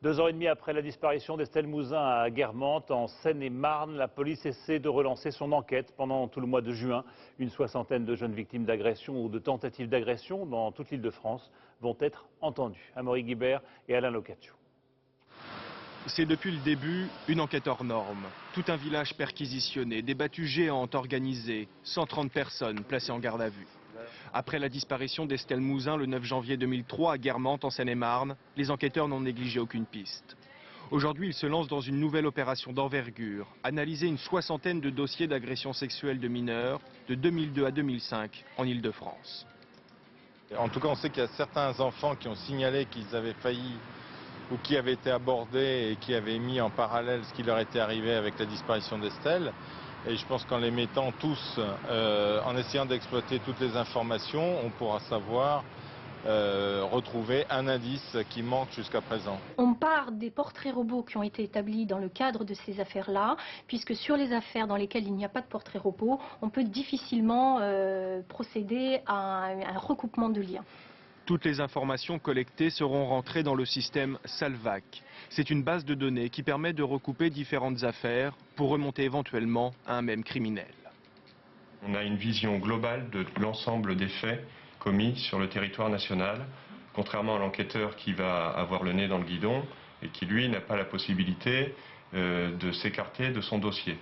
2 ans et demi après la disparition d'Estelle Mouzin à Guermantes, en Seine-et-Marne, la police essaie de relancer son enquête pendant tout le mois de juin. Une soixantaine de jeunes victimes d'agression ou de tentatives d'agression dans toute l'Île-de-France vont être entendues. Amaury Guibert et Alain Locatio. C'est depuis le début une enquête hors norme. Tout un village perquisitionné, des battues géantes organisées, 130 personnes placées en garde à vue. Après la disparition d'Estelle Mouzin le 9 janvier 2003 à Guermantes en Seine-et-Marne, les enquêteurs n'ont négligé aucune piste. Aujourd'hui, ils se lancent dans une nouvelle opération d'envergure, analyser une soixantaine de dossiers d'agression sexuelle de mineurs de 2002 à 2005 en Île-de-France. En tout cas, on sait qu'il y a certains enfants qui ont signalé qu'ils avaient failli ou qui avaient été abordés et qui avaient mis en parallèle ce qui leur était arrivé avec la disparition d'Estelle. Et je pense qu'en les mettant tous, en essayant d'exploiter toutes les informations, on pourra savoir retrouver un indice qui manque jusqu'à présent. On part des portraits robots qui ont été établis dans le cadre de ces affaires-là, puisque sur les affaires dans lesquelles il n'y a pas de portrait robot, on peut difficilement procéder à un recoupement de liens. Toutes les informations collectées seront rentrées dans le système Salvac. C'est une base de données qui permet de recouper différentes affaires pour remonter éventuellement à un même criminel. On a une vision globale de l'ensemble des faits commis sur le territoire national, contrairement à l'enquêteur qui va avoir le nez dans le guidon et qui, lui, n'a pas la possibilité de s'écarter de son dossier.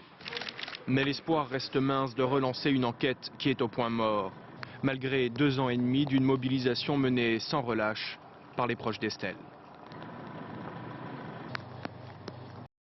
Mais l'espoir reste mince de relancer une enquête qui est au point mort, malgré 2 ans et demi d'une mobilisation menée sans relâche par les proches d'Estelle.